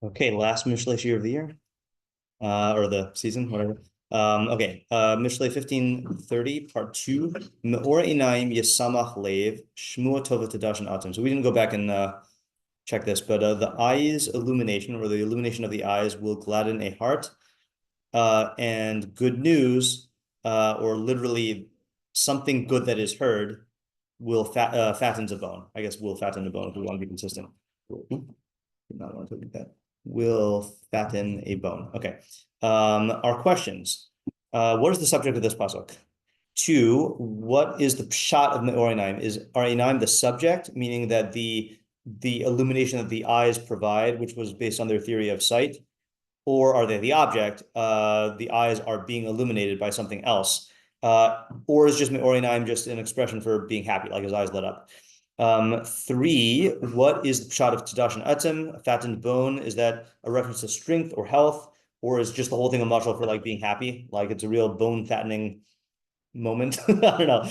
Okay, last Mishlei shiur of the year, or the season, whatever. Mishlei 1530, part 2. Me'or Einayim Yesamach Lev, Shmua Tova Tadash and Atum. So we didn't go back and check this, but the eyes illumination, or the illumination of the eyes, will gladden a heart. And good news, or literally something good that is heard, will fattens a bone. I guess will fatten a bone if we want to be consistent. Did not want to do that. Will fatten a bone. Okay. Our questions. What is the subject of this pasuk? 2, what is the peshat of Me'or Einayim? Is Einayim the subject, meaning that the illumination that the eyes provide, which was based on their theory of sight, or are they the object? The eyes are being illuminated by something else. Or is just Me'or Einayim just an expression for being happy, like his eyes lit up? 3, what is the peshat of Tadash and Atim? A fattened bone, is that a reference to strength or health, or is just the whole thing a mashal for like being happy? Like it's a real bone fattening moment. I don't know.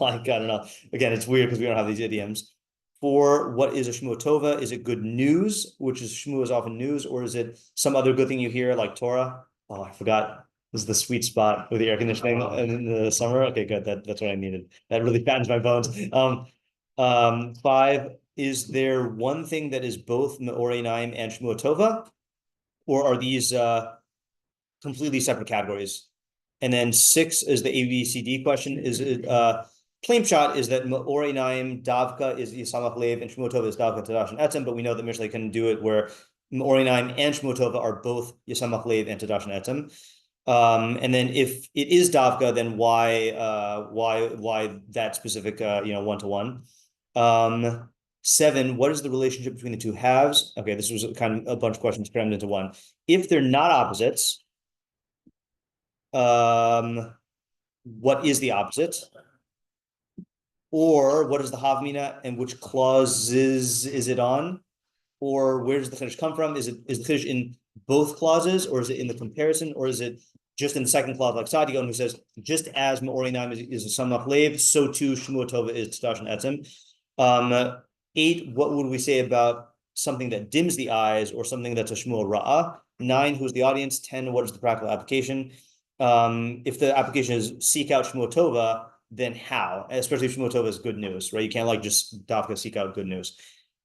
I don't know. Again, it's weird because we don't have these idioms. 4, what is a shmua tova? Is it good news, which is shmua is often news, or is it some other good thing you hear like Torah? Oh, I forgot. This is the sweet spot with the air conditioning in the summer. Okay, good. That's what I needed. That really fattens my bones. 5, is there one thing that is both Me'or Einayim and Shmua Tova, or are these completely separate categories? And then 6 is the ABCD question. Is it plain shot is that Me'or Einayim Davka is Yisamach Lev and Shmua Tova is Davka Tadash and Etzem, but we know that Mishlei can do it where Me'or Einayim and Shmua Tova are both Yisamach Lev and Tadash and Etzem. And then if it is Davka, then why that specific 1-to-1? 7, what is the relationship between the two halves? Okay, this was kind of a bunch of questions crammed into one. If they're not opposites, what is the opposite? Or what is the havmina and which clauses is it on? Or where does the chiddush come from? Is the chiddush in both clauses, or is it in the comparison, or is it just in the second clause, like Sadigon, who says, just as Me'or Einayim is a samach lev, so too Shmua Tova is Tadash and Etzem. 8, what would we say about something that dims the eyes or something that's a Shmua Ra'ah? 9, who's the audience? 10, what is the practical application? If the application is seek out Shmua Tova, then how? Especially if Shmua Tova is good news, right? You can't like just dafka seek out good news.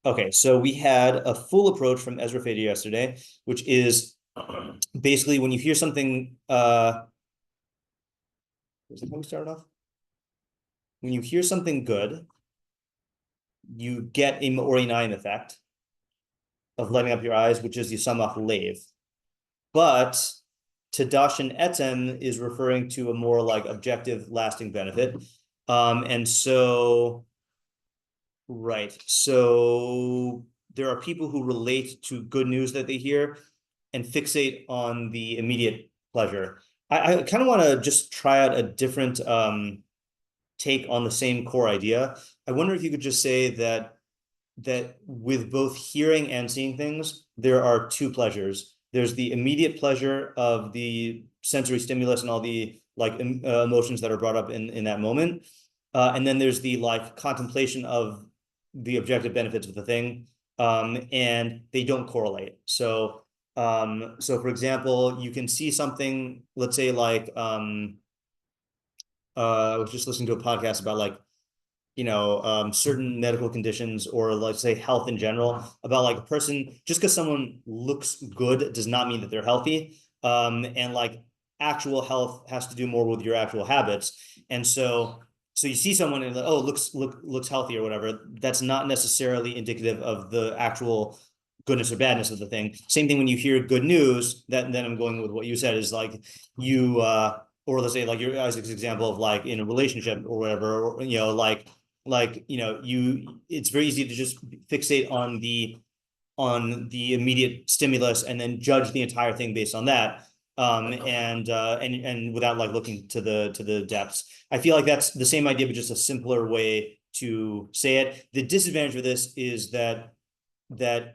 Okay, so we had a full approach from Ezra Feder yesterday, which is basically when you hear something, was that how we started off? When you hear something good, you get a Me'or Einayim effect of lighting up your eyes, which is Yisamach Lev. But Tadash and Etzem is referring to a more like objective, lasting benefit. And so, right. So there are people who relate to good news that they hear and fixate on the immediate pleasure. I kind of want to just try out a different take on the same core idea. I wonder if you could just say that with both hearing and seeing things, there are two pleasures. There's the immediate pleasure of the sensory stimulus and all the like emotions that are brought up in that moment. And then there's the like contemplation of the objective benefits of the thing. And they don't correlate. So for example, you can see something, let's say like, I was just listening to a podcast about like, certain medical conditions or let's say health in general, about like a person, just because someone looks good does not mean that they're healthy. And like actual health has to do more with your actual habits. And so you see someone and like, oh, looks healthy or whatever. That's not necessarily indicative of the actual goodness or badness of the thing. Same thing when you hear good news, then I'm going with what you said is like you, or let's say like your Isaac's example of like in a relationship or whatever, or, it's very easy to just fixate on the immediate stimulus and then judge the entire thing based on that. And without like looking to the depths. I feel like that's the same idea, but just a simpler way to say it. The disadvantage of this is that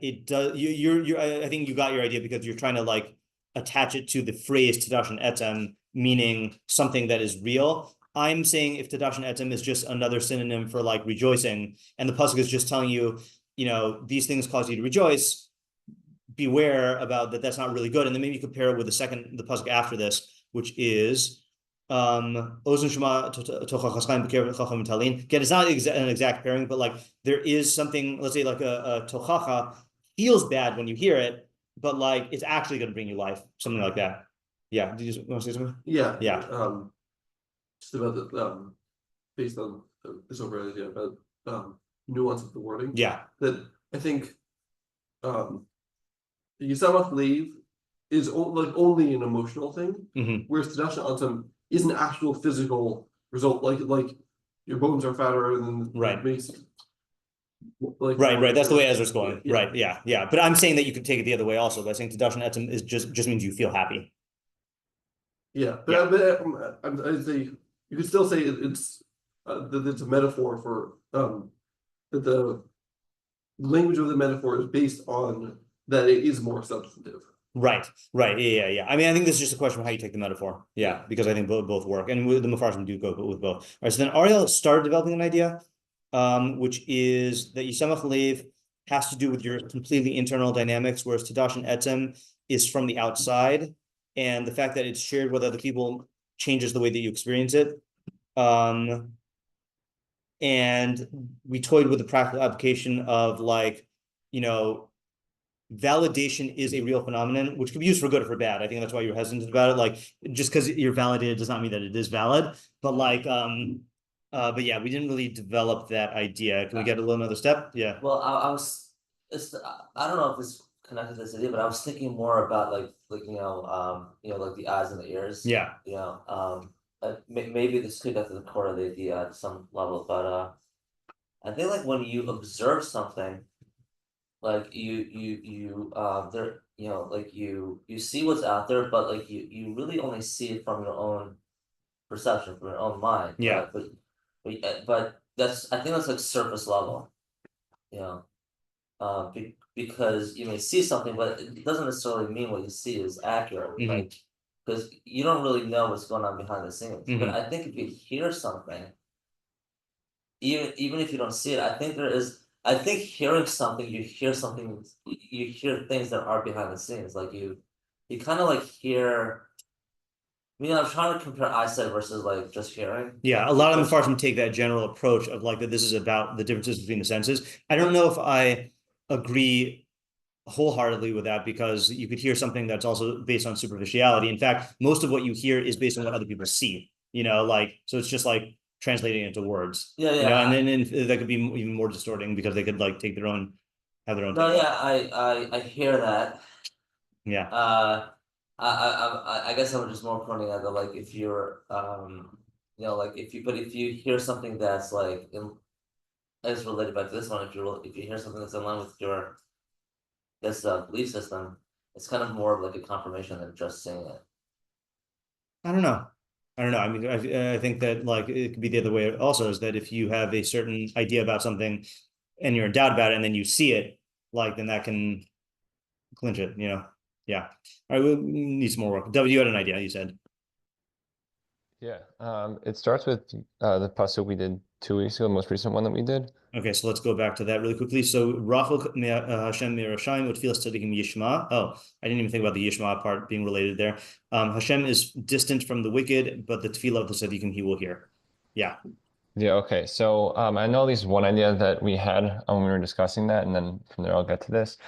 it does I think you got your idea because you're trying to like attach it to the phrase Tadash and Etzem, meaning something that is real. I'm saying if Tadash and Etzem is just another synonym for like rejoicing, and the pasuk is just telling you, these things cause you to rejoice, beware about that. That's not really good. And then maybe compare it with the pasuk after this, which is Ozen Shema Tocha Chaschayim B'Kerev Chacham Talin. Again, it's not an exact pairing, but like there is something. Let's say like a tochacha feels bad when you hear it, but like it's actually going to bring you life, something like that. Yeah. Did you want to say something? Yeah. Yeah. Just about the based on this overall idea about nuance of the wording. Yeah. That I think Yisamach leave is only an emotional thing, whereas Tadash Atam is an actual physical result, like your bones are fatter and then right. It makes right. That's the way Ezra's going. Yeah. Right. Yeah. But I'm saying that you could take it the other way also by saying Tadash Etzem is just means you feel happy. Yeah, but I'd say you could still say it's that it's a metaphor for that the language of the metaphor is based on that it is more substantive. Right. Yeah. I mean, I think this is just a question of how you take the metaphor. Yeah, because I think both work, and the Mefarshim do go with both. All right. So then Ariel started developing an idea, which is that Yisamach Lev has to do with your completely internal dynamics, whereas Tadash and Etzem is from the outside, and the fact that it's shared with other people changes the way that you experience it. And we toyed with the practical application of validation is a real phenomenon, which can be used for good or for bad. I think that's why you're hesitant about it. Like, just because you're validated does not mean that it is valid. But but yeah, we didn't really develop that idea. Can we get a little another step? Yeah. Well, I don't know if it's connected to this idea, but I was thinking more about like like the eyes and the ears. Yeah. Maybe this could get to the core of the idea at some level, but I think like when you observe something, like you see what's out there, but like you really only see it from your own perception, from your own mind. Yeah. But I think that's like surface level, because you may see something, but it doesn't necessarily mean what you see is accurate. Like, because you don't really know what's going on behind the scenes. But I think if you hear something, even if you don't see it, I think hearing something, you hear things that are behind the scenes. Like you kind of like hear. I'm trying to compare eyesight versus like just hearing. Yeah, a lot of Mefarshim take that general approach of like that this is about the differences between the senses. I don't know if I agree wholeheartedly with that, because you could hear something that's also based on superficiality. In fact, most of what you hear is based on what other people see, so it's just like translating into words. Yeah. And then that could be even more distorting because they could like have their own. No, yeah, I hear that. Yeah. I guess I'm just more pointing at like if you're if you hear something that's like is related back to this one, if you hear something that's in line with your belief system, it's kind of more of like a confirmation than just saying it. I don't know. I mean, I think that like it could be the other way also, is that if you have a certain idea about something and you're in doubt about it and then you see it, like then that can clinch it, Yeah. All right, we'll need some more work. W, you had an idea, you said. Yeah. It starts with the pasuk we did 2 weeks ago, the most recent one that we did. Okay, so let's go back to that really quickly. So Rachel Hashem Mirashayim would feel tzadikim Yishma. Oh, I didn't even think about the Yishma part being related there. Hashem is distant from the wicked, but the tefillah of the tzadikim he will hear. Yeah. Yeah. Okay. So I know at least one idea that we had when we were discussing that, and then from there I'll get to this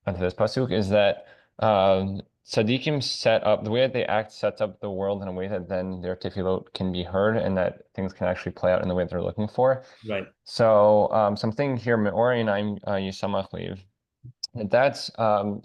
pasuk, is that tzaddikim set up the way that they act sets up the world in a way that then their tefillot can be heard and that things can actually play out in the way they're looking for. Right. So something here, Me'ori and I'm Yisamach Lev, that's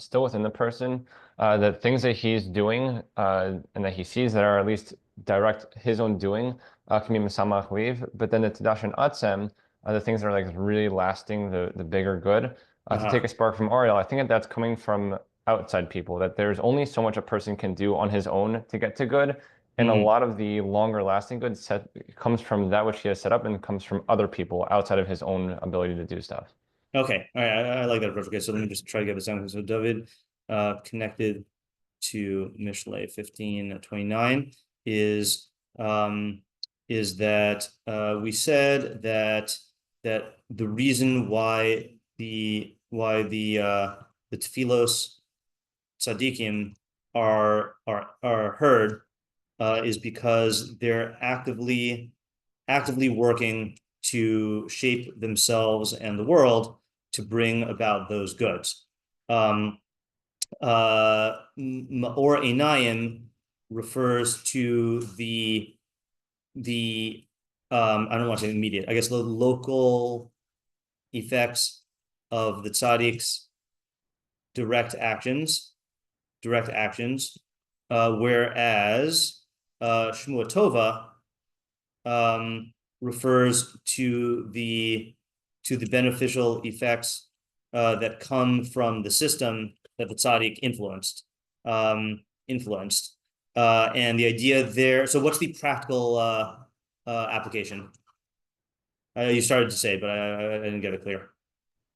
still within the person. The things that he's doing and that he sees that are at least direct his own doing can be Mesamach Lev, but then the Tadash and Atzem, the things that are like really lasting, the bigger good. To take a spark from Ariel, I think that's coming from outside people, that there's only so much a person can do on his own to get to good. And a lot of the longer lasting good comes from that which he has set up and comes from other people outside of his own ability to do stuff. Okay. All right. I like that approach. Okay. So let me just try to get this down. So David connected to Mishlei 15:29 is that we said that the reason why the tefillos tzaddikim are heard is because they're actively working to shape themselves and the world to bring about those goods. Or einayim refers to the I don't want to say immediate, I guess the local effects of the tzaddik's direct actions, whereas Shmua Tova refers to the beneficial effects that come from the system that the tzaddik influenced. And the idea there, so what's the practical application? You started to say, but I didn't get it clear.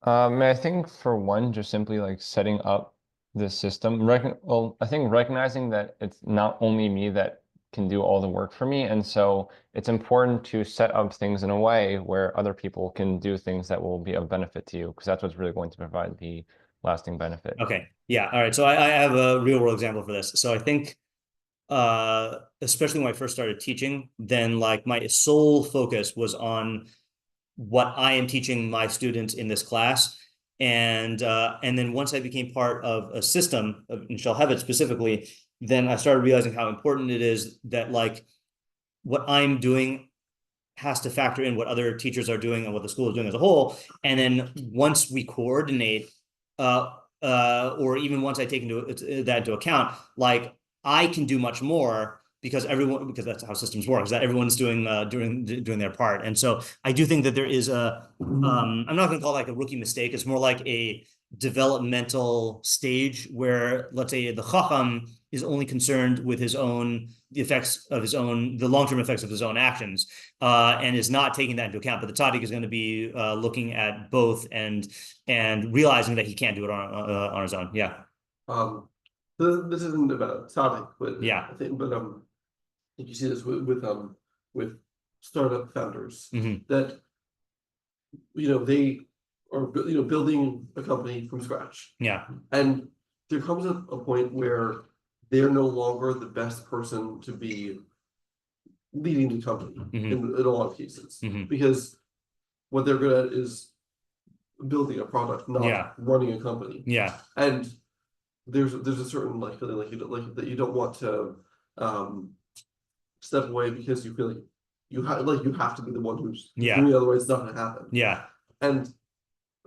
I think for one, just simply like setting up the system. I think recognizing that it's not only me that can do all the work for me, and so it's important to set up things in a way where other people can do things that will be of benefit to you, because that's what's really going to provide the lasting benefit. Okay, yeah, all right. So I have a real world example for this. So I think, especially when I first started teaching, then like my sole focus was on what I am teaching my students in this class. And then once I became part of a system in Shalhevet specifically, then I started realizing how important it is that like what I'm doing has to factor in what other teachers are doing and what the school is doing as a whole. And then once we coordinate, or even once I take that into account, like I can do much more because that's how systems work, is that everyone's doing their part. And so I do think that there is I'm not going to call it like a rookie mistake. It's more like a developmental stage where, let's say, the chacham is only concerned with the long-term effects of his own actions, and is not taking that into account. But the tzaddik is going to be looking at both and realizing that he can't do it on his own. Yeah. This isn't about tzaddik, but yeah, I think, you see this with startup founders, that they are building a company from scratch. Yeah. And there comes a point where they're no longer the best person to be leading the company in a lot of cases, because what they're good at is building a product, not running a company. Yeah. And there's a certain feeling like that you don't want to step away because you feel like you have to be the one who's doing it, otherwise it's not going to happen. Yeah. And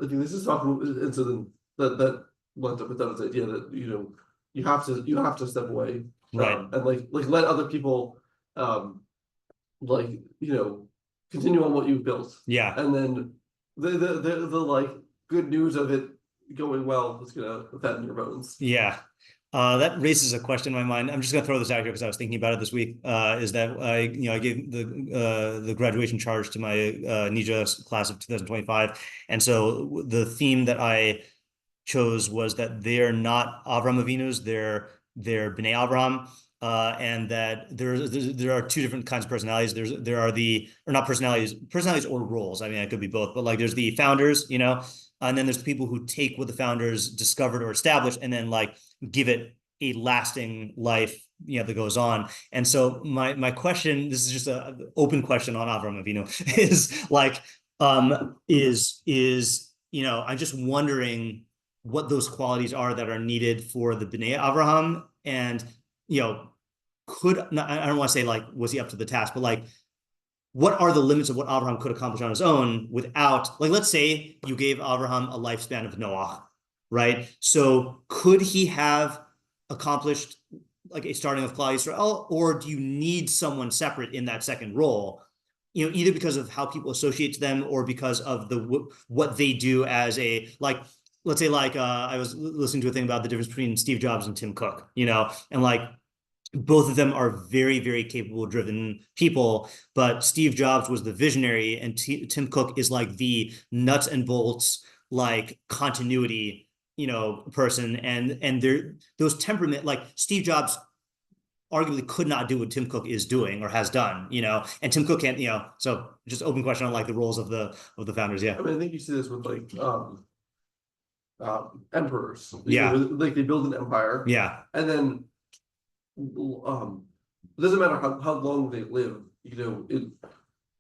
I think this is talking, and so then that lends up with that idea that you have to step away, right, and let other people continue on what you've built. Yeah. And then the good news of it going well is gonna fatten your bones. Yeah. That raises a question in my mind. I'm just gonna throw this out here because I was thinking about it this week. Is that I gave the graduation charge to my Nija class of 2025, and so the theme that I chose was that they're not Avram Avinu's, they're Bnei Avraham, and that there are two different kinds of personalities. There are or not personalities or roles. I mean, it could be both, but like there's the founders, and then there's the people who take what the founders discovered or established and then like give it a lasting life, that goes on. And so my question, this is just an open question on Avram Avinu, is like, I'm just wondering what those qualities are that are needed for the Bnei Avraham, and I don't want to say like, was he up to the task, but like, what are the limits of what Abraham could accomplish on his own without, like, let's say you gave Abraham a lifespan of Noah, right? So could he have accomplished like a starting of Klal Yisrael, or do you need someone separate in that second role? Either because of how people associate to them or because of what they do as let's say I was listening to a thing about the difference between Steve Jobs and Tim Cook, and like, both of them are very, very capable, driven people, but Steve Jobs was the visionary and Tim Cook is like the nuts and bolts, like continuity, person. And those temperament, like Steve Jobs arguably could not do what Tim Cook is doing or has done, and Tim Cook can't, so just open question on like the roles of the founders. Yeah. I mean, I think you see this with emperors. Yeah. Like they build an empire. Yeah. And then it doesn't matter how long they live,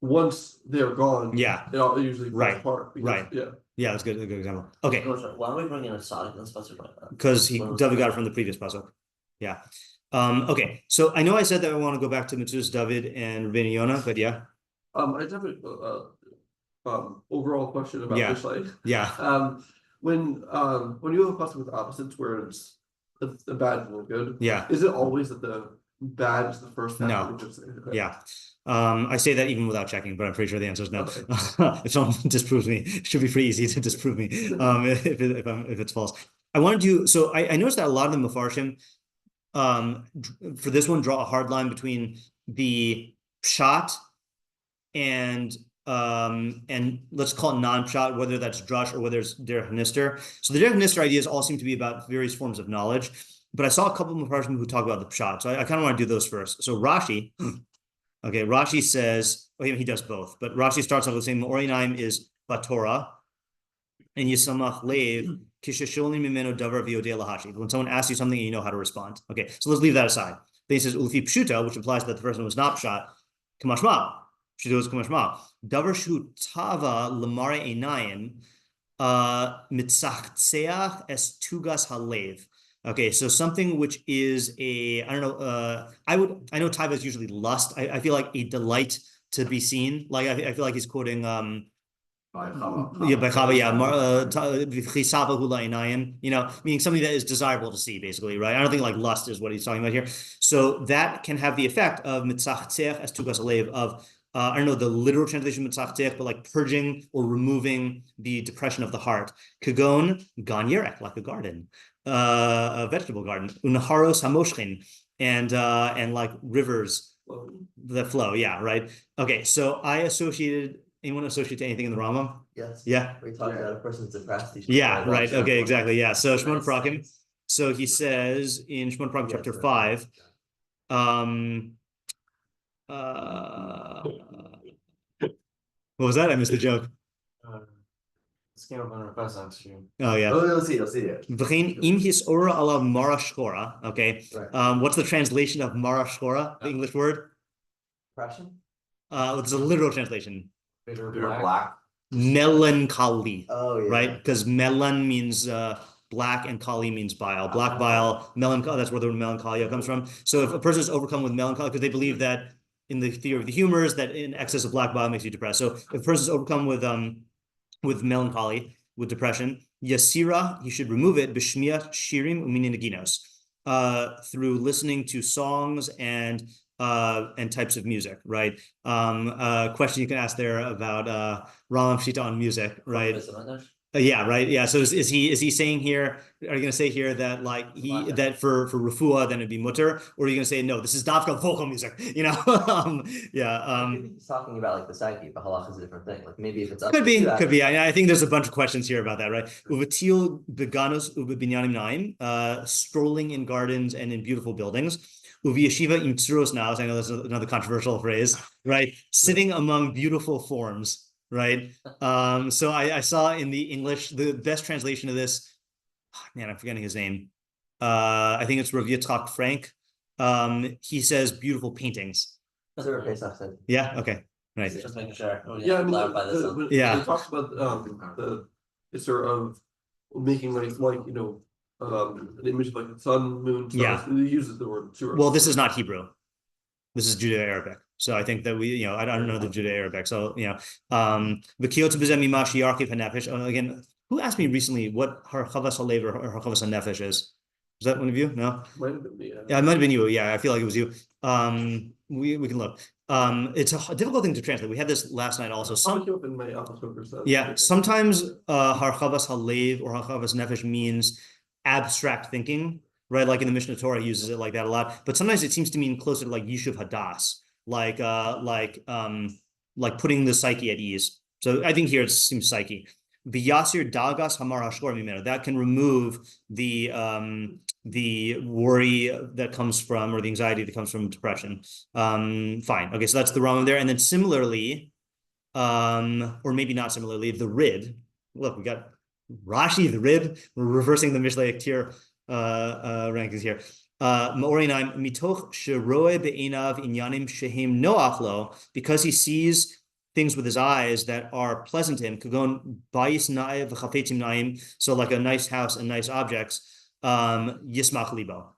once they're gone, Yeah. it usually falls Right. apart. Right. Yeah. Yeah, that's good. A good example. Okay. Why are we bringing a Sadiq in this pasuk right now? Because When was David got it that? from the previous pasuk. Yeah. Okay. So I know I said that I want to go back to Metzudas David and Rabbeinu Yonah, but yeah. I just have overall question about Yeah. Mishlei. Yeah. When you have a pasuk with opposites where it's the bad and the good, Yeah. is it always that the bad is the first half? No. Okay. Yeah. I say that even without checking, but I'm pretty sure the answer is no. Okay. If someone disproves me, it should be pretty easy to disprove me. If it's false. I wanted to, so I noticed that a lot of the Mefarshim, for this one, draw a hard line between the pshat and let's call it non-pshat, whether that's drush or whether it's derech nister. So the derech nister ideas all seem to be about various forms of knowledge, but I saw a couple of Mefarshim who talk about the pshat. So I kind of want to do those first. So Rashi, okay, Rashi says, well, he does both, but Rashi starts off with saying Orinaim is Batorah and Yisamach Lev Kishasholim Mimeno Davar Viodeh Lahashi. When someone asks you something and you know how to respond. Okay, so let's leave that aside. Then he says Ulfi Pshuta, which implies that the first one was not pshat, Kamashma. Pshuta was Kamashma. Davar Shu Tava Lamare Einayim Mitzachseach Es Tugas Halev. Okay, so something which is I don't know, I know taiva is usually lust. I feel like a delight to be seen. Like I feel like he's quoting meaning something that is desirable to see, basically, right? I don't think like lust is what he's talking about here. So that can have the effect of mitzachtzech as tugas alev of I don't know the literal translation of mitzachtzech, but like purging or removing the depression of the heart. Kagon ganyerek, like a garden. A vegetable garden, unaharos hamoshchin, and like rivers that flow. Yeah, right. Okay, so anyone associate anything in the Rambam? Yes. Yeah. We talked about a person's depressed. Yeah, right. Okay, exactly. Yeah. So Shimon Prakim. So he says in Shimon Prakim chapter 5, what was that? I missed the joke. Oh yeah. Oh, you'll see it. Okay. Right. What's the translation of mara shchora? The English word? Depression? It's a literal translation. Bitter black. Melancholy. Oh yeah. Right? Because melan means black and kali means bile. Black bile, melancholy, that's where the word melancholia comes from. So if a person is overcome with melancholy, because they believe that in the theory of the humors, that in excess of black bile makes you depressed. So if a person is overcome with melancholy, with depression, yasira, he should remove it, b'shmiyat shiurim u'minin naginos, through listening to songs and types of music, right? Question you can ask there about Rambam Shita on music, right? Yeah, right. Yeah. So is he saying here? Are you going to say here that like that for refuah then it'd be mutter, or are you going to say no? This is dafka vocal music. You know? Yeah. He's talking about like the psyche, but halach is a different thing. Like maybe if it's up could be. I think there's a bunch of questions here about that, right? Uvatil beganos ubebinyanim naim, strolling in gardens and in beautiful buildings. Uvi yeshiva im tzuros naos. I know that's another controversial phrase, right? Sitting among beautiful forms. Right. So I saw in the English, the best translation of this, man, I'm forgetting his name. I think it's Rav Yitzchak Frank. He says beautiful paintings. That's what Pesach said. Yeah, okay. Right. Just making sure. Yeah, I mean, yeah. It talks about the issue of making like an image of like the sun, moon, stars. Yeah. It uses the word shiur. Well, this is not Hebrew. This is Judeo-Arabic. So I think that I don't know the Judeo-Arabic. So, again, who asked me recently what harchavas halev or harchavas hanefesh is? Is that one of you? No? Might have been me. Yeah, it might have been you. Yeah, I feel like it was you. We can look. It's a difficult thing to translate. We had this last night also. Sometimes harchavas halev or harchavas nefesh means abstract thinking, right? Like in the Mishnah Torah uses it like that a lot. But sometimes it seems to mean closer to like yishuv hadas, like putting the psyche at ease. So I think here it seems psyche. The yasir dagas hamar hashkor mimeno, that can remove the worry that comes from, or the anxiety that comes from depression. Fine. Okay, so that's the Rambam there. And then similarly, or maybe not similarly, the rid. Look, we got Rashi, the rib, we're reversing the Mishlei tier rankings here. Ma'orinaim mitoch sheroe be'enav inyanim shehim noach lo, because he sees things with his eyes that are pleasant to him. Kagon bayis na'ev v'chafetim na'im, so like a nice house and nice objects. Yismach libo,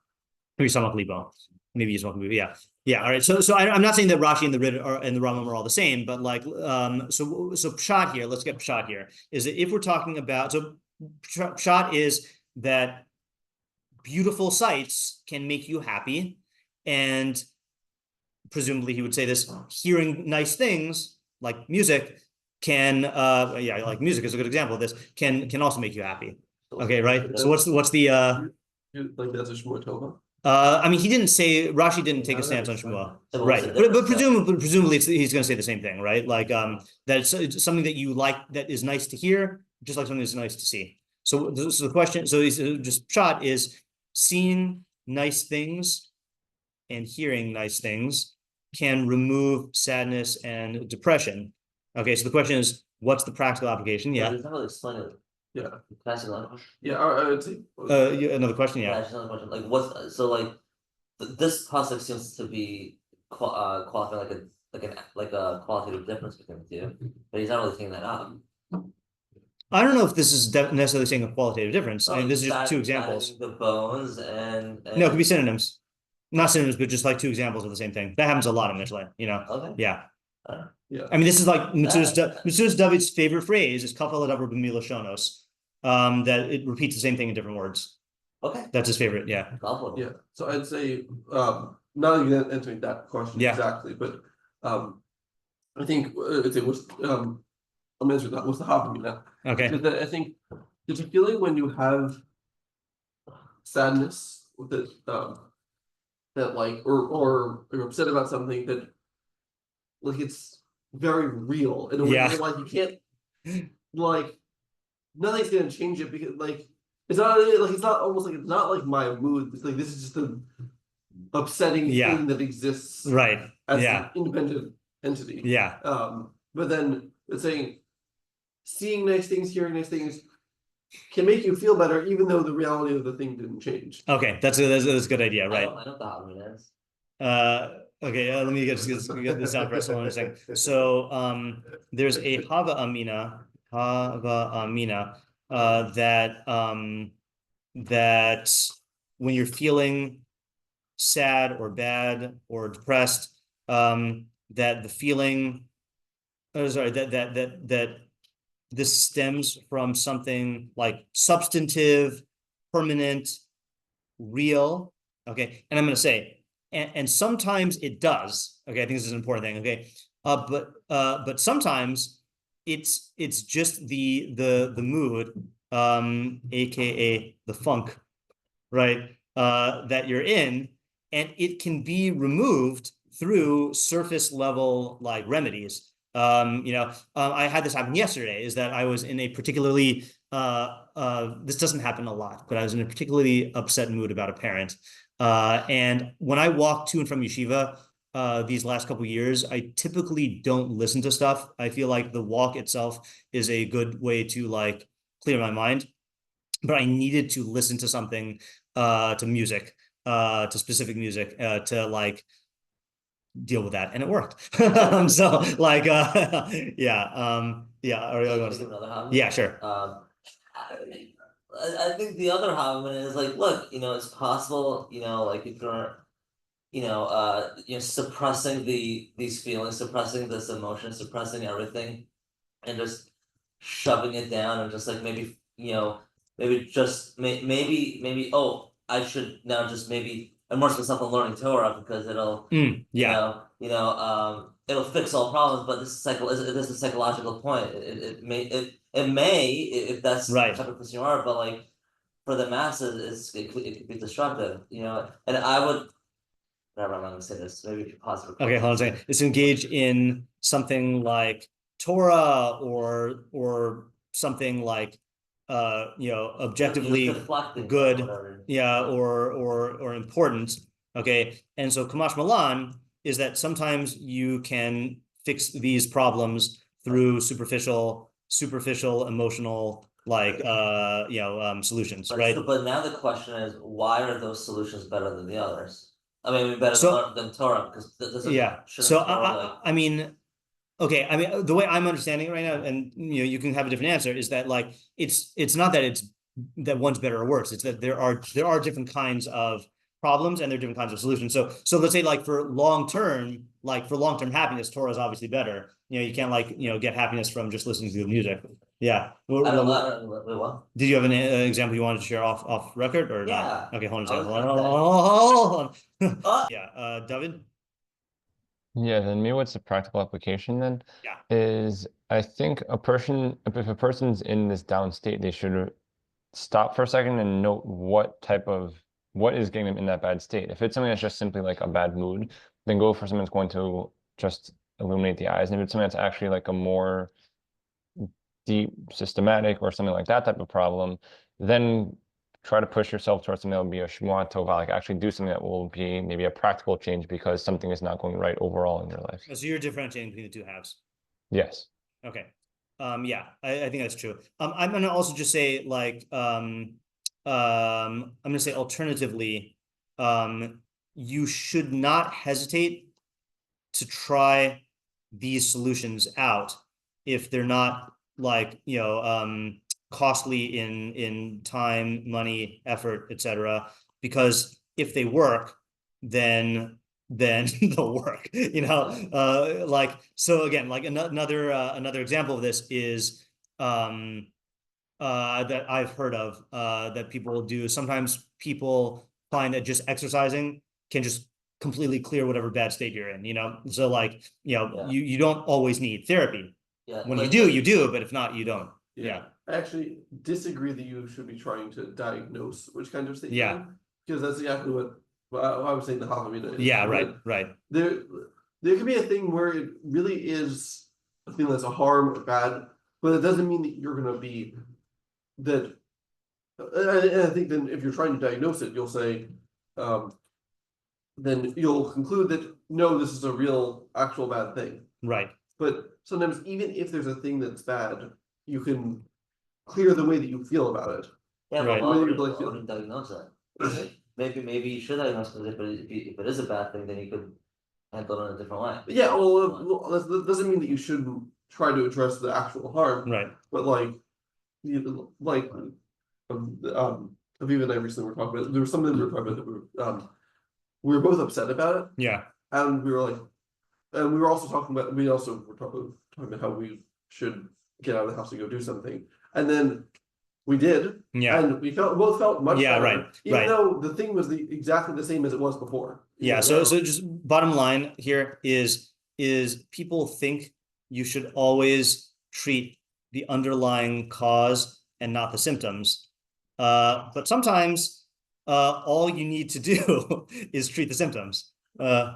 or Yismach libo, maybe Yismach libo. Yeah, yeah. All right. So I'm not saying that Rashi and the Rid and the Rambam are all the same, but like, so pshat here. Let's get pshat here. Is that if we're talking about, so pshat is that beautiful sights can make you happy, and presumably he would say this, hearing nice things like music can like music is a good example of this, can also make you happy. Okay, right? So what's the like that's a shmua tova? I mean, he didn't say, Rashi didn't take a stance on Shmuel, right? But presumably he's going to say the same thing, right? Like that's something that you like, that is nice to hear, just like something that's nice to see. So the question, so he's just shot is seeing nice things and hearing nice things can remove sadness and depression. Okay, so the question is, what's the practical application? Yeah. It's not really explain it. Yeah. Can I ask another question? Yeah, I would say. Another question. Can I Yeah. ask another question? Like, what's so like this pasuk seems to be qualifying like a qualitative difference between the two, but he's not really taking that up. I don't know if this is necessarily saying a qualitative difference. I mean, this is just two examples. The bones and No, it could be synonyms. Not synonyms, but just like two examples of the same thing. That happens a lot in Mishlei, you know? Okay. Yeah. Yeah. I mean, this is like Metzudas David's favorite phrase is kafel adavar b'mila shonos. That it repeats the same thing in different words. Okay. That's his favorite, yeah. Yeah, so I'd say, not even answering that question Yeah. exactly, but, I think, I'd say what's, I'm answering that, what's the hobby now? Okay. Because I think there's a feeling when you have sadness with it, that like, or you're upset about something that, like, it's very real in a way Yeah. that, like, you can't, like, nothing's gonna change it because, like, it's not like, it's not almost like, it's not like my mood, it's like, this is just an upsetting Yeah. thing that exists Right. as Yeah. an independent entity. Yeah. But then it's saying, seeing nice things, hearing nice things can make you feel better, even though the reality of the thing didn't change. Okay. That's a good idea, right? I know what the hobby is. Okay, let me get this down for us one second. So there's a Hava Amina, that when you're feeling sad or bad or depressed, that the feeling, that this stems from something like substantive, permanent, real. Okay, and I'm going to say, and sometimes it does. Okay, I think this is an important thing. Okay, but sometimes it's just the mood, aka the funk, right? That you're in, and it can be removed through surface level like remedies. I had this happen yesterday. Is that I was in a particularly this doesn't happen a lot, but I was in a particularly upset mood about a parent. And when I walk to and from yeshiva these last couple of years, I typically don't listen to stuff. I feel like the walk itself is a good way to like clear my mind, but I needed to listen to something, to music, to specific music, to like deal with that, and it worked. So like yeah, sure. I think the other argument is like, look, it's possible, like if you're suppressing these feelings, suppressing this emotion, suppressing everything, and just shoving it down, and just like maybe oh, I should now just maybe immerse myself in learning Torah because it'll it'll fix all problems. But this is a psychological point. It may if that's right. the type of person you are, but like for the masses, it could be destructive. And I would. Never, I'm not gonna say this. Maybe if you pause it. Okay, hold on a second. It's engage in something like Torah or something like objectively good, or important. Okay, and so Kamash Malan is that sometimes you can fix these problems through superficial emotional solutions, But right? but now the question is, why are those solutions better than the others? I mean, better So- than Torah, because doesn't Yeah. shouldn't So Torah I mean, okay. I mean, the way I'm understanding it right now, and you can have a different answer, is that like it's not that it's that one's better or worse. It's that there are different kinds of problems and there are different kinds of solutions. So let's say like for long term happiness, Torah is obviously better. You can't get happiness from just listening to the music. Yeah. I don't know. What? Did you have an example you wanted to share off record or Yeah. not? Okay, hold on a I second. was Hold on. Oh, Yeah, David. Yeah, then maybe what's the practical application then? Yeah. Is I think if a person's in this down state, they should stop for a second and note what is getting them in that bad state. If it's something that's just simply like a bad mood, then go for something that's going to just illuminate the eyes. And if it's something that's actually like a more deep systematic or something like that type of problem, then try to push yourself towards something that will be a shmuah tova, like actually do something that will be maybe a practical change because something is not going right overall in your life. So you're differentiating between the two halves. Yes. Okay. Yeah, I think that's true. I'm gonna also just say I'm gonna say alternatively, you should not hesitate to try these solutions out if they're not costly in time, money, effort, etc. Because if they work, then they'll work. So again, like another example of this is that I've heard of that people do. Sometimes people find that just exercising can just completely clear whatever bad state you're in. So you don't always need therapy. yeah. When you do, but if not, you don't. Yeah. I actually disagree that you should be trying to diagnose which kind of state Yeah. you're in, because that's exactly what I was saying the Havamina is. Yeah, right. There could be a thing where it really is a thing that's a harm or bad, but it doesn't mean that you're going to be that. And I think then if you're trying to diagnose it, you'll say, then you'll conclude that no, this is a real, actual bad thing. Right. But sometimes even if there's a thing that's bad, you can clear the way that you feel about it. Yeah, Right. but why Whether would you like you diagnose that? Maybe you should diagnose it, but if it is a bad thing, then you could handle it in a different way. But yeah, well, that doesn't mean that you shouldn't try to address the actual harm. Right. But Aviva and I recently were talking about. There was something we were talking about that we were both upset about it, Yeah. and we were like, and we were also talking about. We also were talking about how we should get out of the house and go do something, and then we did. Yeah. And we both felt much Yeah, better, right, even right. though the thing was exactly the same as it was before. Yeah. So just bottom line here is people think you should always treat the underlying cause and not the symptoms. But sometimes all you need to do is treat the symptoms. I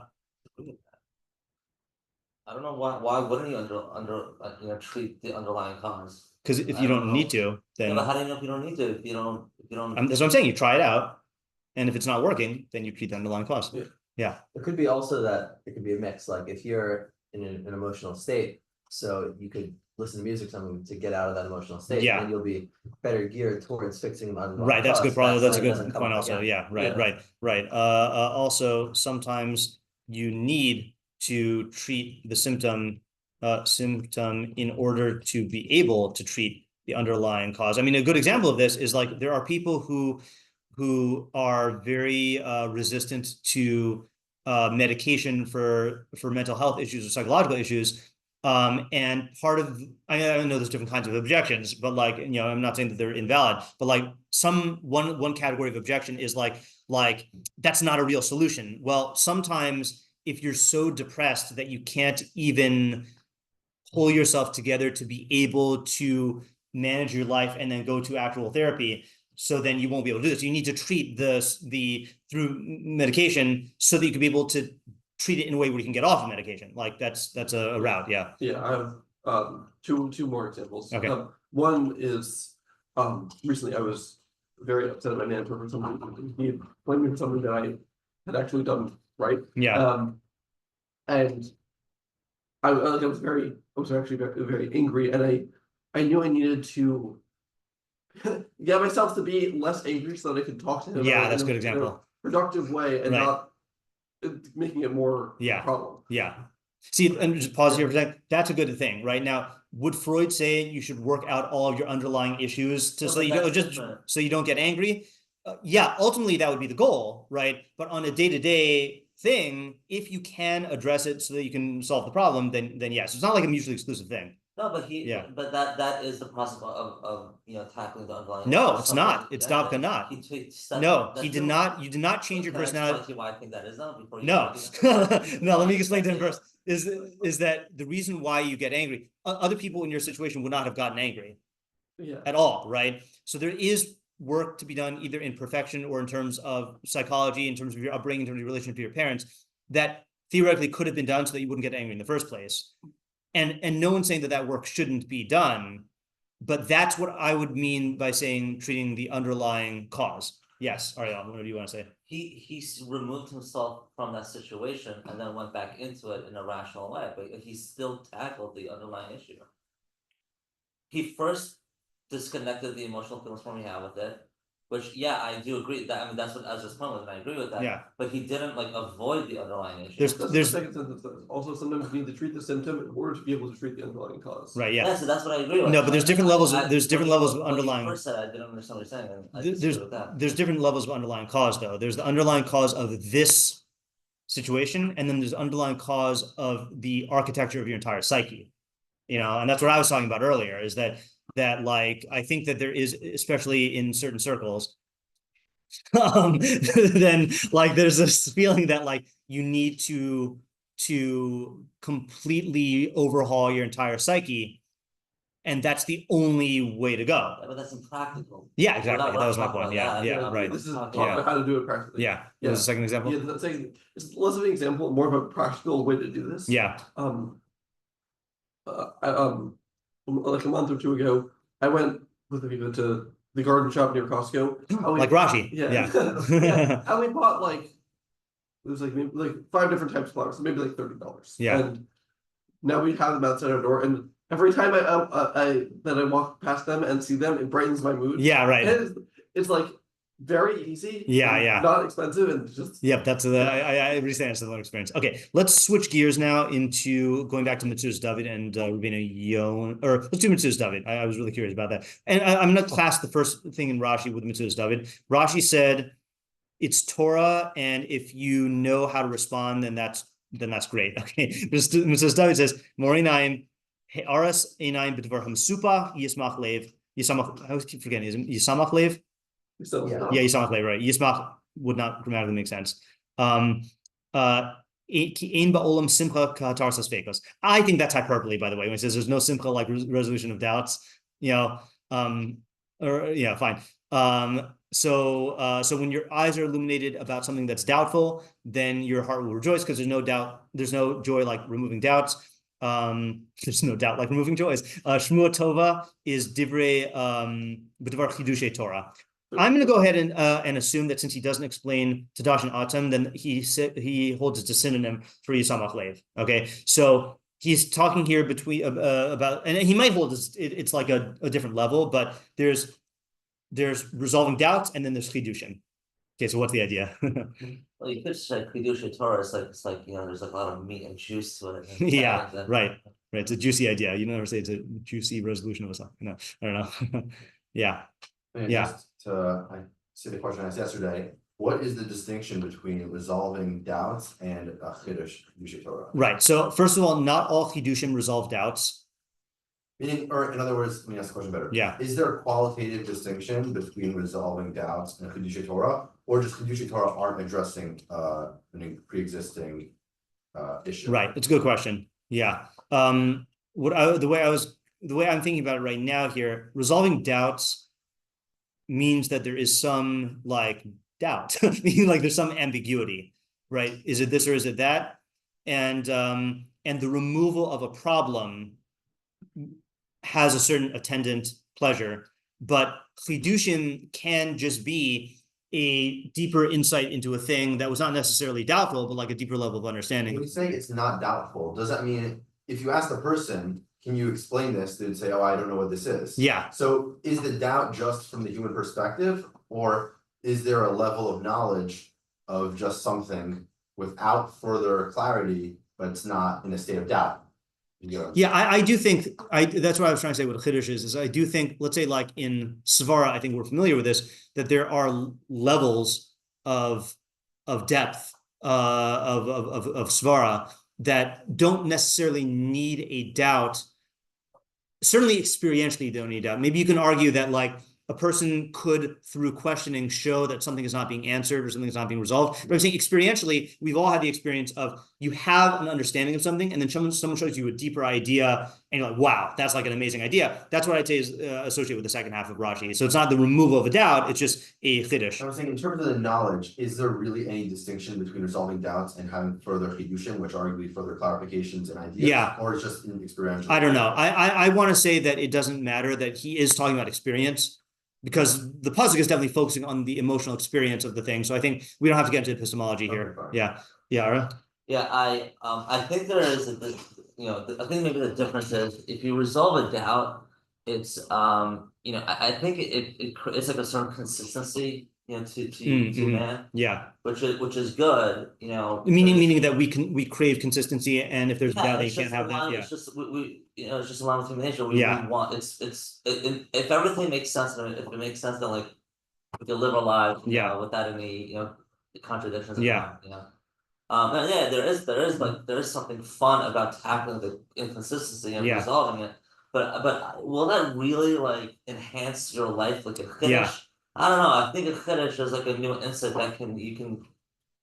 don't know why wouldn't you treat the underlying cause? Because if I you don't don't know. need to, Yeah, then but how do you know if you don't need to? If you don't that's what I'm saying. You try it out, and if it's not working, then you treat the underlying cause. Yeah. It could be also that it could be a mix, like if you're in an emotional state, so you could listen to music something to get out of that emotional state. Yeah. And then you'll be better geared towards fixing the underlying Right, that's a good problem. That's a good doesn't come point up also. again. Yeah, right, Yeah. right. Also, sometimes you need to treat the symptom in order to be able to treat the underlying cause. I mean, a good example of this is like there are people who are very resistant to medication for mental health issues or psychological issues. And part of, I know there's different kinds of objections, but I'm not saying that they're invalid, but one category of objection is like that's not a real solution. Well, sometimes if you're so depressed that you can't even pull yourself together to be able to manage your life and then go to actual therapy, so then you won't be able to do this. You need to treat through medication so that you can be able to treat it in a way where you can get off of medication. Like that's a route. Yeah. Yeah, I have two more examples. Okay. One is recently I was very upset at my mentor for something he had blamed me for something that I had actually done right. Yeah. And I was actually very angry, and I knew I needed to get myself to be less angry so that I can talk to him. Yeah, that's a in good example. productive way and Right. not making it more Yeah. a problem. Yeah. See, and just pause here for a second. That's a good thing, right? Now, would Freud say you should work out all of your underlying issues to No, so but you don't that's just different. so you don't get angry? Yeah, ultimately that would be the goal, right? But on a day-to-day thing, if you can address it so that you can solve the problem, then yes, it's not like a mutually exclusive thing. No, but Yeah. but that is the process of tackling the underlying. No, issue. it's Something- not. It's Dabka not. No, he did not. You did not change your Can I explain personality. to you why I think that is now before you No, argue? no. Let me explain to him first. Is that the reason why you get angry? Other people in your situation would not have gotten angry Yeah. at all, right? So there is work to be done either in perfection or in terms of psychology, in terms of your upbringing, in terms of your relationship to your parents, that theoretically could have been done so that you wouldn't get angry in the first place. And no one's saying that work shouldn't be done, but that's what I would mean by saying treating the underlying cause. Yes, Ariel, what do you want to say? He removed himself from that situation and then went back into it in a rational way, but he still tackled the underlying issue. He first disconnected the emotional feelings from he had with it, which I do agree that that's what Ezra's point was, and I agree with that. Yeah. But he didn't avoid the underlying issue. There's- That's what the second sentence says. Also, sometimes you need to treat the symptom in order to be able to treat the underlying cause. Right, yeah. So that's what I agree with. No, but there's different levels of- there's different levels of What you underlying- first said, I didn't understand what you're saying, and I There's disagree with that. there's different levels of underlying cause though. There's the underlying cause of this situation, and then there's underlying cause of the architecture of your entire psyche. And that's what I was talking about earlier, is that like I think that there is, especially in certain circles, then like there's this feeling that like you need to completely overhaul your entire psyche, and that's the only way to go. Yeah, but that's impractical. Yeah, exactly. We're not that was my talking point. about Yeah, that. right. This is Yeah. talking about how to do it practically. Yeah. What was the second example? Yeah, the second, it's less of an example, more of a practical way to do this. Yeah. Like a month or two ago, I went with the people to the garden shop near Costco. Like Rashi. Yeah. Yeah. Yeah. And we bought it was maybe 5 different types of flowers, so maybe $30. Yeah. And now we have them outside our door, and every time I walk past them and see them, it brightens my mood. Yeah, right. And it's like very easy. Yeah, and yeah. Not expensive and just. Yep, that's I understand it's a long experience. Okay, let's switch gears now into going back to Metzudas David and Rabbeinu Yon, or let's do Metzudas David. I was really curious about that, and I'm going to class the first thing in Rashi with Metzudas David. Rashi said it's Torah, and if you know how to respond, then that's great. Okay, Metzudas David says Morinaim He'aras Einaim B'Dvar Hamsupa Yismach Lev Yisamach. I keep forgetting. Is it Yisamach Lev? So, Yeah. Yeah, Yisamach Lev, right? Yismach would not grammatically make sense. I think that's hyperbole, by the way, when it says there's no simcha like resolution of doubts, fine. So when your eyes are illuminated about something that's doubtful, then your heart will rejoice because there's no doubt, there's no joy like removing doubts. There's no doubt like removing joys. Shmua Tova is divrei b'dvar chidushay Torah. I'm going to go ahead and assume that since he doesn't explain Tadash and Atam, then he holds it's a synonym for Yisamach Lev. Okay, so he's talking here between about, and he might hold it's like a different level, but there's resolving doubts and then there's chidushim. Okay, so what's the idea? Well, you could say Kedusha Torah. It's like there's like a lot of meat and juice to it. Yeah, right. It's a juicy idea. You never say it's a juicy resolution of a song. No, I don't know. Yeah. And Yeah. just I see the question I asked yesterday, what is the distinction between resolving doubts and a chiddush Torah? Right. So first of all, not all chidushim resolve doubts. Meaning, or in other words, let me ask the question better. Yeah. Is there a qualitative distinction between resolving doubts and Chidushay Torah, or just Chidushay Torah aren't addressing a pre-existing issue? Right. It's a good question. Yeah. The way I'm thinking about it right now here, resolving doubts means that there is some like doubt, meaning like there's some ambiguity, right? Is it this or is it that? And the removal of a problem has a certain attendant pleasure, but chidushim can just be a deeper insight into a thing that was not necessarily doubtful, but like a deeper level of understanding. When you say it's not doubtful, does that mean if you ask the person, can you explain this? They'd say, oh, I don't know what this is. Yeah. So is the doubt just from the human perspective, or is there a level of knowledge of just something without further clarity, but it's not in a state of doubt? Yeah, I do think that's what I was trying to say. What chiddush is I do think, let's say like in Svara, I think we're familiar with this, that there are levels of depth of Svara that don't necessarily need a doubt. Certainly experientially don't need doubt. Maybe you can argue that like a person could, through questioning, show that something is not being answered or something is not being resolved. But I'm saying experientially, we've all had the experience of you have an understanding of something, and then someone shows you a deeper idea, and you're like, wow, that's like an amazing idea. That's what I'd say is associated with the second half of Rashi. So it's not the removal of a doubt, it's just a chiddush. I was saying, in terms of the knowledge, is there really any distinction between resolving doubts and having further chidushim, which arguably further clarifications and ideas? Yeah. Or it's just in experiential? I don't know. I want to say that it doesn't matter that he is talking about experience, because the pasuk is definitely focusing on the emotional experience of the thing. So I think we don't have to get into epistemology here. Fine. Yeah. Yeah, Ara? Yeah, I think there is I think maybe the difference is if you resolve a doubt, it's I think it's like a certain consistency, to man, Yeah. which is good, Meaning that we crave consistency, and if there's yeah, doubt, you it's can't just have that. Yeah. it's just we it's just along with human nature. We Yeah. want if everything makes sense, and if it makes sense, then like we can live our lives, without any contradictions. Yeah. And yeah, there is something fun about tackling the inconsistency and Yeah. resolving it. But will that really like enhance your life like a chiddush? Yeah. I don't know. I think a chiddush is like a new insight that you can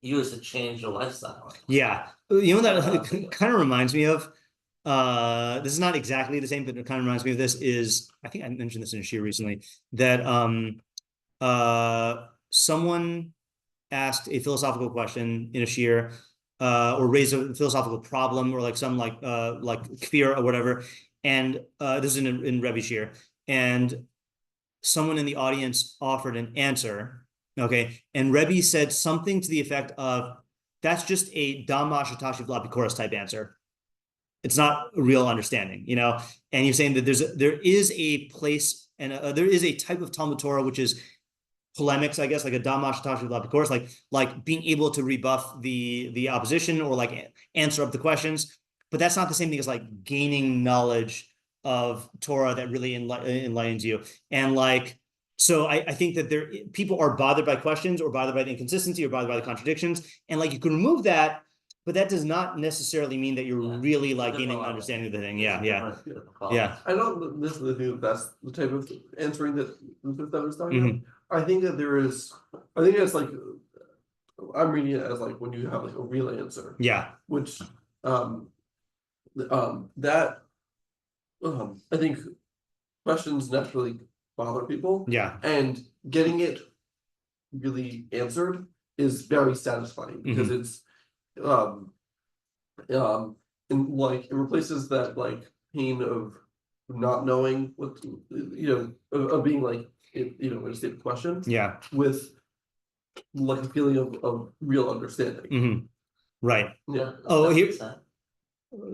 use to change your lifestyle. Yeah. You know what that kind of reminds me of? This is not exactly the same, but it kind of reminds me of this is, I think I mentioned this in a shiur recently, that someone asked a philosophical question in a shiur, or raised a philosophical problem, or like some like kfir or whatever, and this is in Rebbe's shiur, and someone in the audience offered an answer, okay, and Rebbe said something to the effect of, that's just a dama shatashi vlapikoros type answer. It's not a real understanding, and you're saying that there is a place, and there is a type of Talmud Torah which is polemics, I guess, like a damash tashi lapikoros, like being able to rebuff the opposition or like answer up the questions, but that's not the same thing as like gaining knowledge of Torah that really enlightens you. And like, so I think that people are bothered by questions, or bothered by the inconsistency, or bothered by the contradictions, and like you can remove that, but that does not necessarily mean that you're really like gaining an understanding of the thing. Yeah. I don't necessarily think that's the type of answering that was talking about. I think that it's like, I'm reading it as like when you have like a real answer. Yeah. Which that I think questions naturally bother people. Yeah. And getting it really answered is very satisfying, because it's and like it replaces that like pain of not knowing what of being like in a state of question. Yeah. With like a feeling of real understanding. Right. Yeah. Oh, That's here what I'm saying.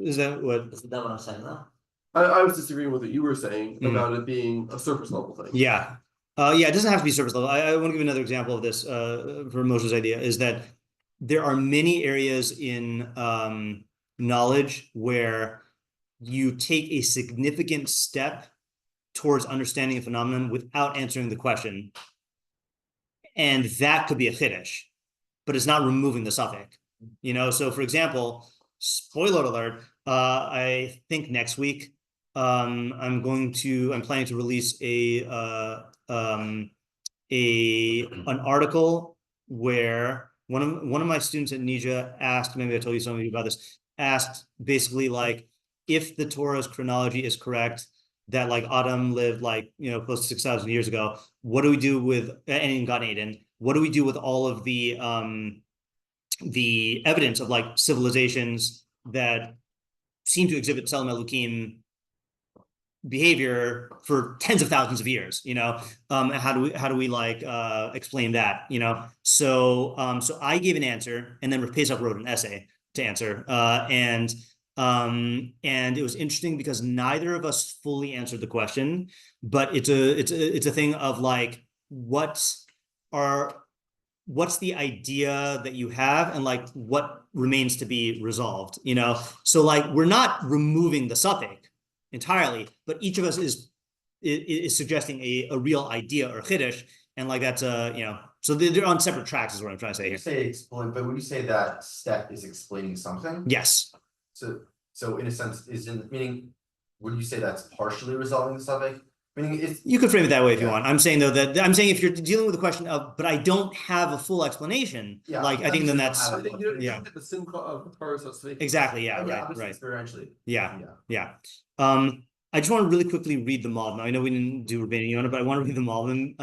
is that what? Isn't that what I'm saying now? I was disagreeing with what you were saying about it being a surface level thing. Yeah. It doesn't have to be surface level. I want to give another example of this for Moshe's idea, is that there are many areas in knowledge where you take a significant step towards understanding a phenomenon without answering the question. And that could be a chiddush, but it's not removing the suffix. So for example, spoiler alert, I think next week, I'm planning to release an article where one of my students at Nija asked, maybe I told you something about this, asked basically like, if the Torah's chronology is correct, that like Adam lived like, close to 6,000 years ago, what do we do with, and in Gan Eden, what do we do with all of the evidence of like civilizations that seem to exhibit Tselem Elokim behavior for tens of thousands of years, how do we like explain that, so I gave an answer, and then Rav Pesach wrote an essay to answer, and And it was interesting because neither of us fully answered the question, but it's a thing of like, what's the idea that you have and like what remains to be resolved, So like we're not removing the suffix entirely, but each of us is suggesting a real idea or chiddush, and like that's so they're on separate tracks is what I'm trying to say You here. say explain, but when you say that step is explaining something, Yes. so in a sense, meaning, would you say that's partially resolving the suffix? Meaning it's. You could frame it that way if you Yeah. want. I'm saying though that if you're dealing with the question of, but I don't have a full explanation, Yeah, like I think then that's I I think you yeah. don't get the simcha of the Torah, so to speak. Exactly. Yeah. obviously Right. experientially. Yeah. I just want to really quickly read the Malbim. I know we didn't do Rabbeinu Yonah, but I want to read the Malbim.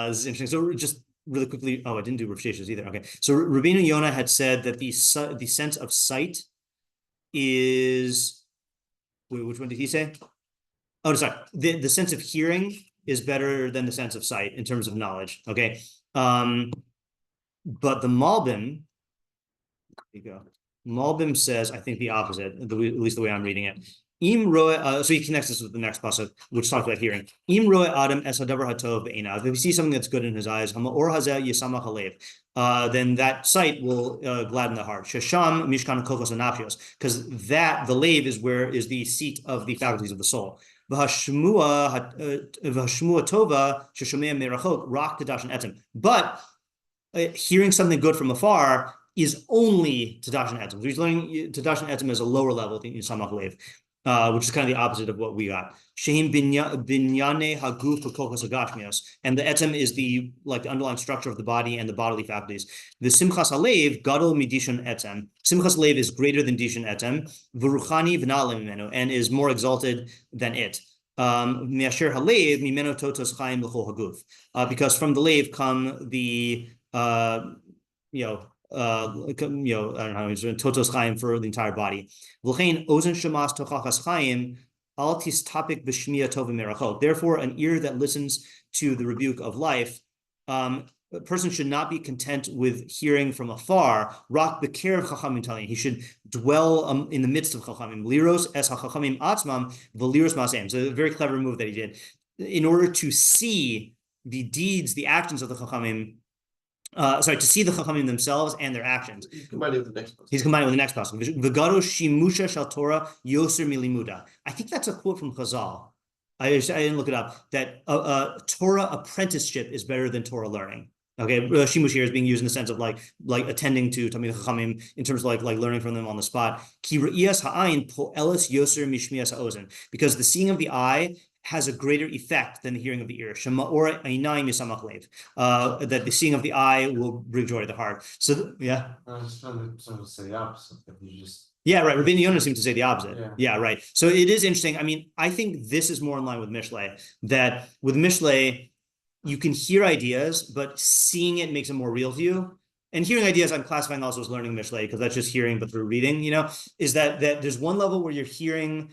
This is interesting. So just really quickly. Oh, I didn't do Rav Sheshes either. Okay. So Rabbeinu Yonah had said that the sense of sight is. Wait, which one did he say? Oh, sorry. The sense of hearing is better than the sense of sight in terms of knowledge. Okay. But the Malbim, there you go. Malbim says, I think the opposite, at least the way I'm reading it. So he connects this with the next pasuk, which talks about hearing. Im roe adam es hadavar hatov be'einav. If he sees something that's good in his eyes, ha'ma'or hazeh yisamach halev, then that sight will gladden the heart. Shesham mishkan kokos anafyos, because that the lave is the seat of the faculties of the soul. V'hashmua tova sheshomea merachok rak tadashin etzem. But hearing something good from afar is only Tadashin Etzem. So he's learning Tadashin Etzem as a lower level in Samach Lev, which is kind of the opposite of what we got. Sheim binyane haguf v'kolchos hagashmios, and the Etzem is the underlying structure of the body and the bodily faculties. The Simchas Halev gadol midishon Etzem. Simchas Lev is greater than Dishon Etzem, v'ruchani v'na'alem mimenu, and is more exalted than it. Me'asher Halev mimeno totos chaim l'chol haguf, because from the Lev come the I don't know, totos chaim for the entire body. Therefore, an ear that listens to the rebuke of life, a person should not be content with hearing from afar. He should dwell in the midst of chachamim. Liros es hachachamim atzmam v'liros ma'aseim. So a very clever move that he did, in order to see the deeds, the actions of the chachamim. To see the chachamim themselves and their actions. He's combining with the next pasuk. He's combining with the next pasuk. V'gado shimusha shel Torah yoser milimuda. I think that's a quote from Chazal. I didn't look it up. That Torah apprenticeship is better than Torah learning. Okay, shimush here is being used in the sense of like attending to Talmid Chachamim in terms of like learning from them on the spot. Ki re'iyas ha'ayin po'eles yoser mishmiyas ha'ozen, because the seeing of the eye has a greater effect than the hearing of the ear. That the seeing of the eye will bring joy to the heart. So yeah. I was trying to say the opposite. You just Yeah, right. Rabbeinu Yonah seems to say the opposite. Yeah, right. So it is interesting. I mean, I think this is more in line with Mishlei. That with Mishlei, you can hear ideas, but seeing it makes it more real to you. And hearing ideas, I'm classifying also as learning Mishlei, because that's just hearing, but through reading. Is that there's one level where you're hearing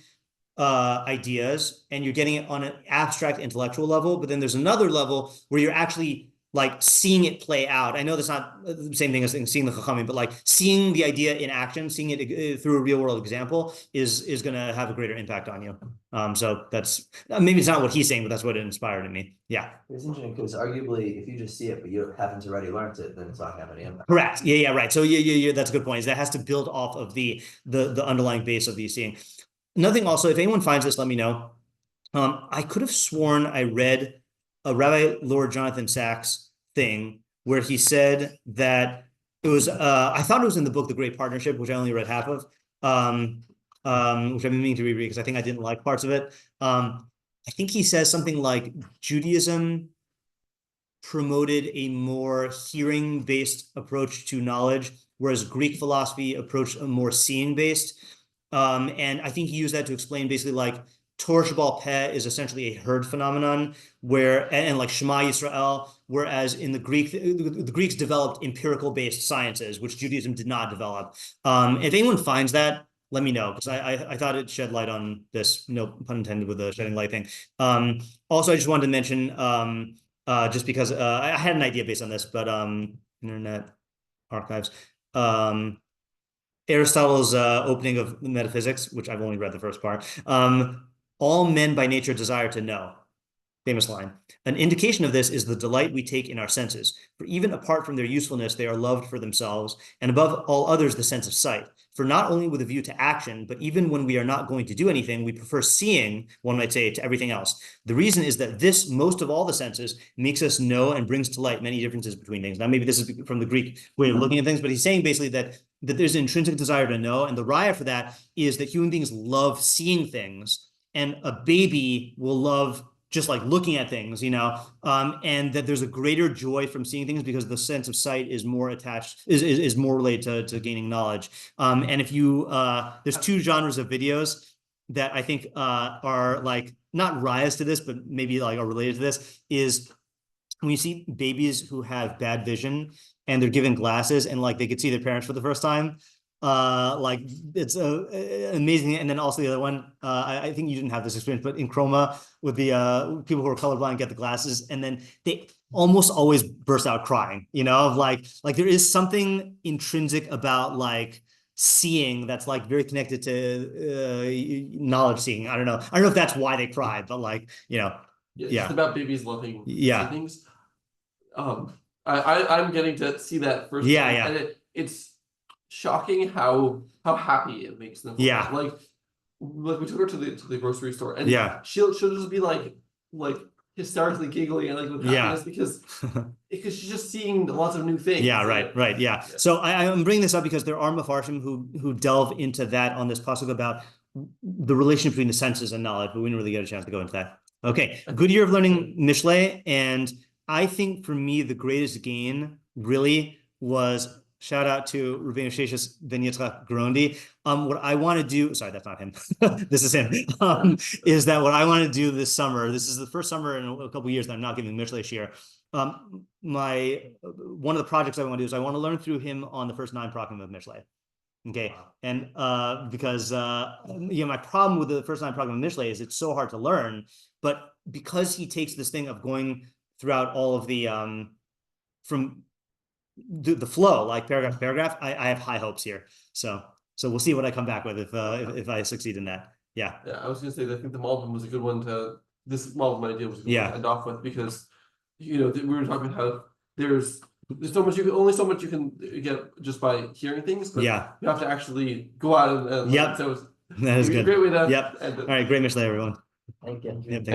ideas and you're getting it on an abstract intellectual level, but then there's another level where you're actually like seeing it play out. I know that's not the same thing as seeing the chachamim, but like seeing the idea in action, seeing it through a real world example is going to have a greater impact on you. So that's maybe it's not what he's saying, but that's what it inspired in me. Yeah, it's interesting because arguably, if you just see it but you haven't already learned it, then it's not going to have any impact. Correct. Yeah, right. So yeah, that's a good point. Is that has to build off of the underlying base of the seeing. Another thing also, if anyone finds this, let me know. I could have sworn I read a Rabbi Lord Jonathan Sachs thing where he said that it was, I thought it was in the book, The Great Partnership, which I only read half of, which I've been meaning to reread because I think I didn't like parts of it. I think he says something like Judaism promoted a more hearing-based approach to knowledge, whereas Greek philosophy approached a more seeing-based. And I think he used that to explain basically like Torah Sheba'al Peh is essentially a herd phenomenon and like Shema Yisrael, whereas in the Greeks developed empirical based sciences, which Judaism did not develop. If anyone finds that, let me know, because I thought it shed light on this, no pun intended with the shedding light thing. Also, I just wanted to mention, just because I had an idea based on this, but Internet Archives. Aristotle's opening of Metaphysics, which I've only read the first part. All men by nature desire to know. Famous line. An indication of this is the delight we take in our senses. For even apart from their usefulness, they are loved for themselves, and above all others, the sense of sight. For not only with a view to action, but even when we are not going to do anything, we prefer seeing, one might say, to everything else. The reason is that this, most of all the senses, makes us know and brings to light many differences between things. Now, maybe this is from the Greek way of looking at things, but he's saying basically that there's an intrinsic desire to know, and the raya for that is that human beings love seeing things, and a baby will love just like looking at things, and that there's a greater joy from seeing things because the sense of sight is more attached, is more related to gaining knowledge. And if you, there's two genres of videos that I think are like, not rayas to this, but maybe like are related to this, is when you see babies who have bad vision and they're given glasses and like they could see their parents for the first time. Like it's amazing. And then also the other one, I think you didn't have this experience, but in Chroma with the people who are colorblind get the glasses and then they almost always burst out crying, of like there is something intrinsic about like seeing that's like very connected to knowledge seeing. I don't know if that's why they cried, but like, Yeah, it's about babies loving things. I'm getting to see that first. And it's shocking how happy it makes them. Like we took her to the grocery store and she'll just be like hysterically giggling and like with happiness because she's just seeing lots of new things. Right. So I'm bringing this up because there are Mefarshim who delve into that on this pasuk about the relationship between the senses and knowledge, but we didn't really get a chance to go into that. Okay, good year of learning Mishlei, and I think for me the greatest gain really was. Shout out to Rabbeinu Sheshes Ben Yitzchak Grondi. What I want to do, sorry, that's not him. This is him. Is that what I want to do this summer? This is the first summer in a couple of years that I'm not giving Mishlei shiur. One of the projects I want to do is I want to learn through him on the first 9 prakim of Mishlei. Okay, and because my problem with the first 9 prakim of Mishlei is it's so hard to learn, but because he takes this thing of going throughout all of the from the flow, like paragraph to paragraph, I have high hopes here. So we'll see what I come back with if I succeed in that. Yeah, I was gonna say that I think the Malbim was a good one this Malbim idea was a good one to end off with because we were talking about how there's so much only so much you can get just by hearing things, but you have to actually go out and so that is good. Great way to end it. All right, great Mishlei, everyone. Thank you. Thank you.